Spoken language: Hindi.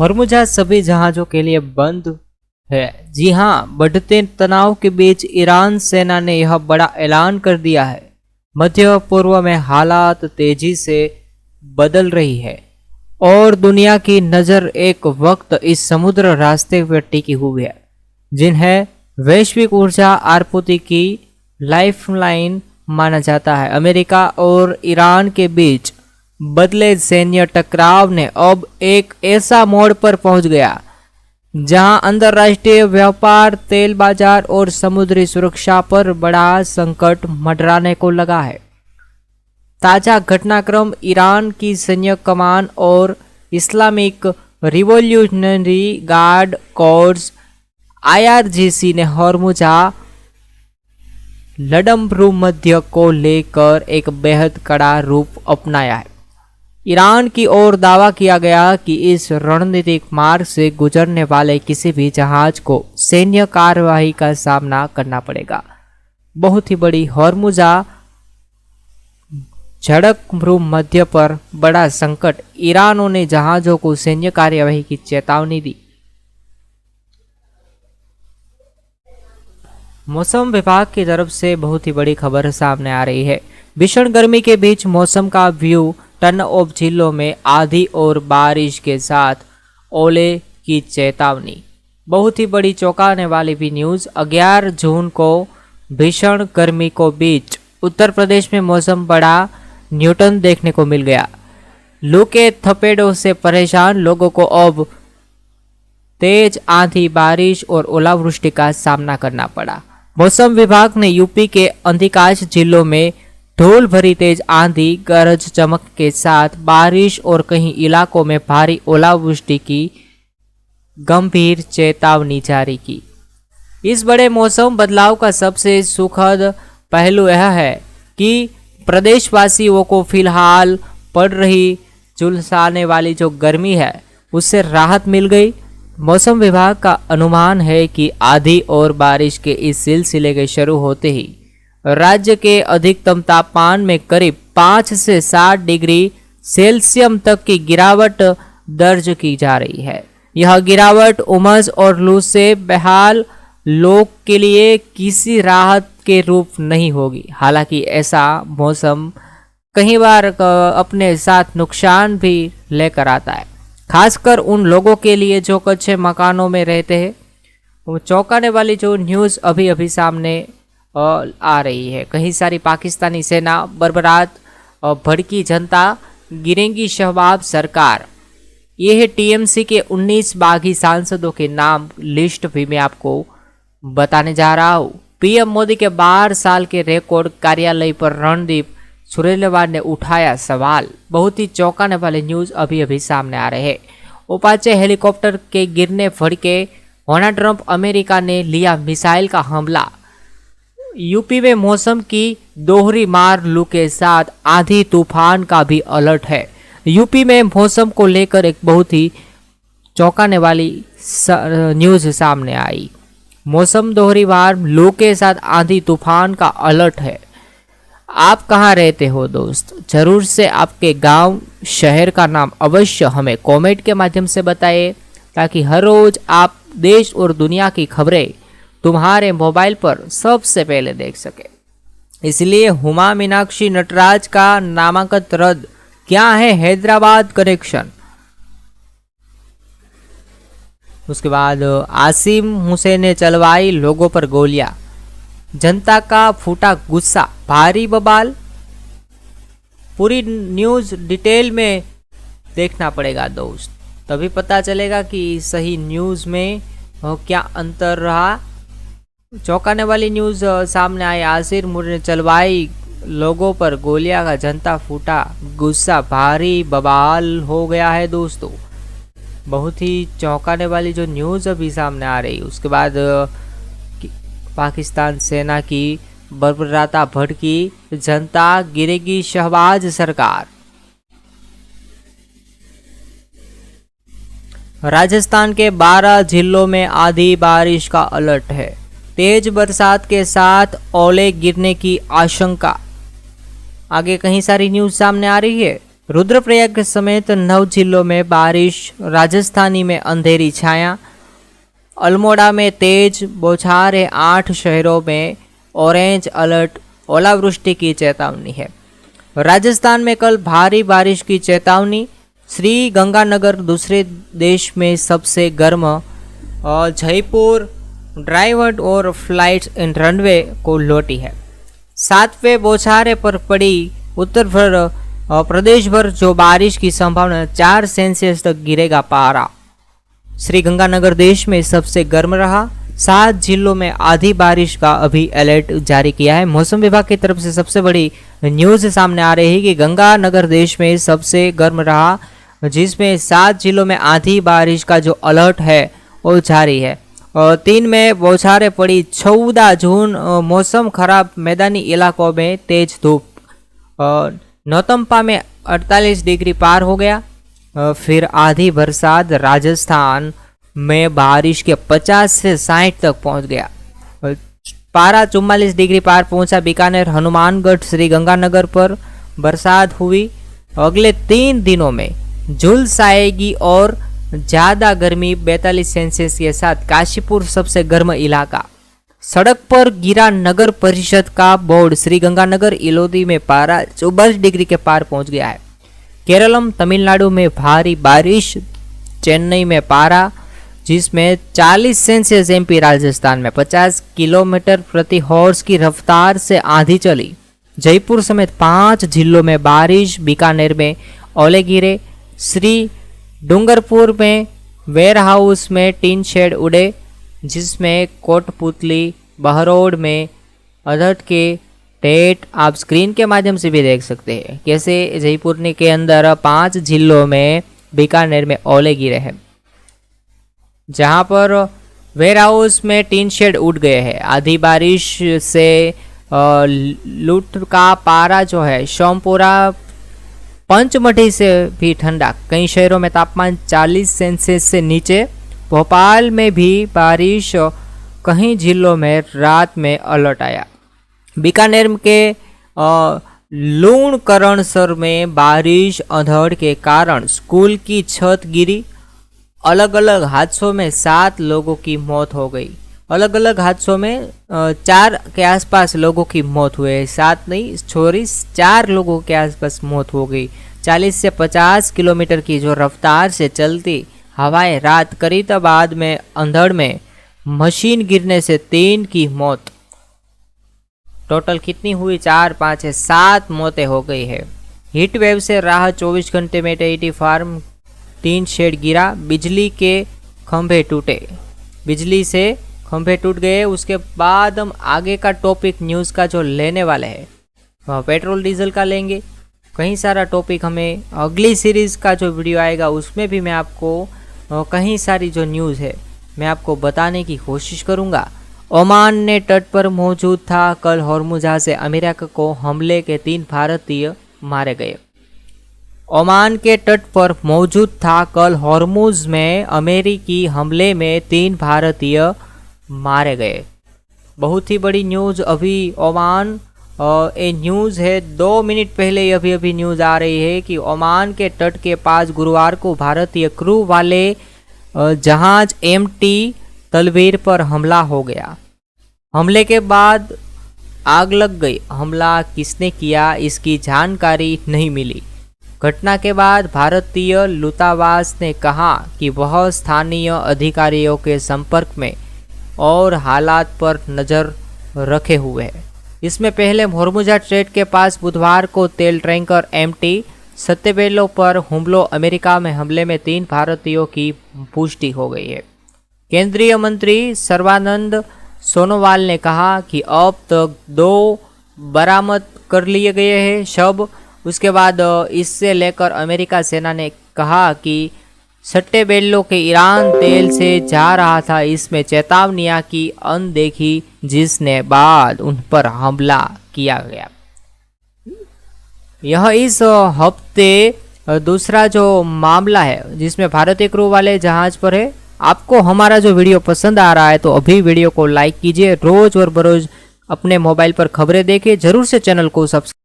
हॉर्मुज़ सभी जहाज़ों के लिए बंद है। जी हाँ, बढ़ते तनाव के बीच ईरान सेना ने यह बड़ा ऐलान कर दिया है। मध्य पूर्व में हालात तेजी से बदल रही है और दुनिया की नज़र एक वक्त इस समुद्र रास्ते पर टिकी हुई है, जिन्हें वैश्विक ऊर्जा आपूर्ति की लाइफलाइन माना जाता है। अमेरिका और ईरान के बीच बदले सैन्य टकराव ने अब एक ऐसा मोड़ पर पहुंच गया जहां अंतर्राष्ट्रीय व्यापार, तेल बाजार और समुद्री सुरक्षा पर बड़ा संकट मंडराने को लगा है। ताजा घटनाक्रम ईरान की सैन्य कमान और Islamic revolutionary guard course IRGC ने हॉर्मुज़ लड़मभूमध्य को लेकर एक बेहद कड़ा रूप अपनाया है। ईरान की ओर दावा किया गया कि इस रणनीतिक मार्ग से गुजरने वाले किसी भी जहाज को सैन्य कार्रवाई का सामना करना पड़ेगा। बहुत ही बड़ी हॉर्मुज़ लड़मभूमध्य पर बड़ा संकट, ईरानों ने जहाजों को सैन्य कार्यवाही की चेतावनी दी। मौसम विभाग की तरफ से बहुत ही बड़ी खबर सामने आ रही है। भीषण गर्मी के बीच मौसम का व्यू, टन ऑफ जिलों में आंधी और बारिश के साथ ओले की चेतावनी। बहुत ही बड़ी चौंकाने वाली भी न्यूज़। 11 जून को भीषण गर्मी को बीच उत्तर प्रदेश में मौसम बड़ा न्यूटन देखने को मिल गया। लू के थपेड़ों से परेशान लोगों को अब तेज आंधी, बारिश और ओलावृष्टि का सामना करना पड़ा। मौसम विभाग ने यूपी के अधिकांश जिलों में धूल भरी तेज आंधी, गरज चमक के साथ बारिश और कई इलाकों में भारी ओलावृष्टि की गंभीर चेतावनी जारी की। इस बड़े मौसम बदलाव का सबसे सुखद पहलू यह है कि प्रदेशवासियों को फिलहाल पड़ रही झुलसाने वाली जो गर्मी है उससे राहत मिल गई। मौसम विभाग का अनुमान है कि आंधी और बारिश के इस सिलसिले के शुरू होते ही राज्य के अधिकतम तापमान में करीब 5 से 7 डिग्री सेल्सियस तक की गिरावट दर्ज की जा रही है। यह गिरावट उमस और लू से बेहाल लोग के लिए किसी राहत के रूप नहीं होगी। हालांकि ऐसा मौसम कई बार अपने साथ नुकसान भी लेकर आता है, खासकर उन लोगों के लिए जो कच्चे मकानों में रहते हैं। वो चौंकाने वाली जो न्यूज़ अभी अभी सामने आ रही है। कहीं सारी पाकिस्तानी सेना बरबरात, भड़की जनता, गिरेंगी शहबाज सरकार। ये है TMC के 19 बागी सांसदों के नाम लिस्ट भी मैं आपको बताने जा रहा हूँ। PM मोदी के 12 साल के रिकॉर्ड कार्यालय पर रणदीप सुरजेवाला ने उठाया सवाल। बहुत ही चौंकाने वाले न्यूज़ अभी अभी सामने आ रहे हैं। अपाचे हेलीकॉप्टर के गिरने भड़के डोनाल्ड ट्रंप, अमेरिका ने लिया मिसाइल का हमला। यूपी में मौसम की दोहरी मार, लू के साथ आंधी तूफान का भी अलर्ट है। यूपी में मौसम को लेकर एक बहुत ही चौंकाने वाली न्यूज़ सामने आई। मौसम दोहरी मार, लू के साथ आंधी तूफान का अलर्ट है। आप कहाँ रहते हो दोस्त? जरूर से आपके गांव, शहर का नाम अवश्य हमें कमेंट के माध्यम से बताइए, ताकि हर रोज आप देश और दुनिया की खबरें तुम्हारे मोबाइल पर सबसे पहले देख सके। इसलिए हुमा मीनाक्षी नटराज का नामांकन रद्द, क्या है हैदराबाद कनेक्शन। उसके बाद आसिम हुसैन ने चलवाई लोगों पर गोलियां, जनता का फूटा गुस्सा, भारी बवाल। पूरी न्यूज़ डिटेल में देखना पड़ेगा दोस्त, तभी पता चलेगा कि सही न्यूज़ में क्या अंतर रहा। चौंकाने वाली न्यूज़ सामने आई। आसिम हुसैन ने चलवाई लोगों पर गोलियां का, जनता फूटा गुस्सा, भारी बवाल हो गया है दोस्तों। बहुत ही चौंकाने वाली जो न्यूज़ अभी सामने आ रही। उसके बाद पाकिस्तान सेना की बरबराता भड़की जनता, गिरेगी शहबाज सरकार। राजस्थान के 12 जिलों में आंधी बारिश का अलर्ट है। तेज बरसात के साथ ओले गिरने की आशंका। आगे कहीं सारी न्यूज़ सामने आ रही है। रुद्रप्रयाग के समेत 9 जिलों में बारिश, राजस्थानी में अंधेरी छाया, अल्मोड़ा में तेज बौछार है, 8 शहरों में ऑरेंज अलर्ट, ओलावृष्टि की चेतावनी है। राजस्थान में कल भारी बारिश की चेतावनी। श्री गंगानगर दूसरे देश में सबसे गर्म, जयपुर ड्राइवर और फ्लाइट्स इन रनवे को लौटी है। 7वें बौछारे पर पड़ी उत्तर भर प्रदेश भर जो बारिश की संभावना, 4 सेल्सियस तक गिरेगा पारा। श्री गंगानगर देश में सबसे गर्म रहा। 7 जिलों में आधी बारिश का अभी अलर्ट जारी किया है। मौसम विभाग की तरफ से सबसे बड़ी न्यूज सामने आ रही है कि गंगानगर देश में सबसे गर्म रहा, जिसमें 7 जिलों में आधी बारिश का जो अलर्ट है वो जारी है। और 3 में बौछारें पड़ी। 14 जून मौसम खराब, मैदानी इलाकों में तेज धूप। नौतंपा में 48 डिग्री पार हो गया। फिर आधी बरसात, राजस्थान में बारिश के 50 से 60 तक पहुंच गया। पारा 44 डिग्री पार पहुंचा। बीकानेर, हनुमानगढ़, श्री गंगानगर पर बरसात हुई। अगले 3 दिनों में झुलस आएगी और ज़्यादा गर्मी 42 सेल्सियस के साथ। काशीपुर सबसे गर्म इलाका। सड़क पर गिरा नगर परिषद का बोर्ड। श्री गंगानगर, इलोदी में पारा 24 डिग्री के पार पहुंच गया है। केरलम, तमिलनाडु में भारी बारिश। चेन्नई में पारा जिसमें 40 सेल्सियस। एमपी, राजस्थान में 50 किलोमीटर प्रति हॉर्स की रफ्तार से आंधी चली। जयपुर समेत 5 जिलों में बारिश। बीकानेर में ओले गिरे। श्री डूंगरपुर में वेयरहाउस में टीन शेड उड़े, जिसमें कोटपुतली, बहरोड में अदट के डेट आप स्क्रीन के माध्यम से भी देख सकते हैं कैसे जयपुर के अंदर 5 जिलों में बीकानेर में ओले गिरे हैं, जहां पर वेयरहाउस में टीन शेड उड़ गए हैं। आधी बारिश से लूट का पारा जो है सोमपुरा, पंचमढ़ी से भी ठंडा। कई शहरों में तापमान 40 सेल्सियस से नीचे। भोपाल में भी बारिश, कई जिलों में रात में अलर्ट आया। बीकानेर के लूणकरणसर में बारिश, अंधड़ के कारण स्कूल की छत गिरी। अलग अलग हादसों में 7 लोगों की मौत हो गई। अलग अलग हादसों में 4 के आसपास लोगों की मौत हुई है। 7 नहीं, सॉरी, 4 लोगों के आसपास मौत हो गई। 40 से 50 किलोमीटर की जो रफ्तार से चलती हवाएं रात करीताबाद में अंधड़ में मशीन गिरने से 3 की मौत। टोटल कितनी हुई? 4, 5 है, 7 मौतें हो गई है। हीट वेव से राहत, 24 घंटे में डेयरी फार्म टीन शेड गिरा। बिजली के खंभे टूटे। बिजली से खंभे टूट गए। उसके बाद हम आगे का टॉपिक न्यूज़ का जो लेने वाले हैं वह पेट्रोल डीजल का लेंगे। कहीं सारा टॉपिक हमें अगली सीरीज़ का जो वीडियो आएगा उसमें भी मैं आपको कहीं सारी जो न्यूज़ है मैं आपको बताने की कोशिश करूँगा। ओमान ने तट पर मौजूद था। कल हॉर्मुज से अमेरिका को हमले के 3 भारतीय मारे गए। ओमान के तट पर मौजूद था। कल हॉर्मुज में अमेरिकी हमले में 3 भारतीय मारे गए। बहुत ही बड़ी न्यूज़ अभी ओमान ये न्यूज़ है 2 मिनट पहले अभी न्यूज़ आ रही है कि ओमान के तट के पास गुरुवार को भारतीय क्रू वाले जहाज MT तलवीर पर हमला हो गया। हमले के बाद आग लग गई। हमला किसने किया इसकी जानकारी नहीं मिली। घटना के बाद भारतीय दूतावास ने कहा कि वह स्थानीय अधिकारियों के संपर्क में और हालात पर नज़र रखे हुए है। इसमें पहले हॉर्मुज स्ट्रेट के पास बुधवार को तेल टैंकर MT सत्यवेलो पर हमलों अमेरिका में हमले में 3 भारतीयों की पुष्टि हो गई है। केंद्रीय मंत्री सर्बानंद सोनोवाल ने कहा कि अब तक 2 बरामद कर लिए गए हैं शव। उसके बाद इससे लेकर अमेरिका सेना ने कहा कि सट्टेबेल्लो के ईरान तेल से जा रहा था। इसमें चेतावनियां की अनदेखी जिसने बाद उन पर हमला किया गया। यह इस हफ्ते दूसरा जो मामला है जिसमें भारतीय क्रू वाले जहाज पर है। आपको हमारा जो वीडियो पसंद आ रहा है तो अभी वीडियो को लाइक कीजिए। रोज और बरोज अपने मोबाइल पर खबरें देखिए। जरूर से चैनल को सब्सक्राइब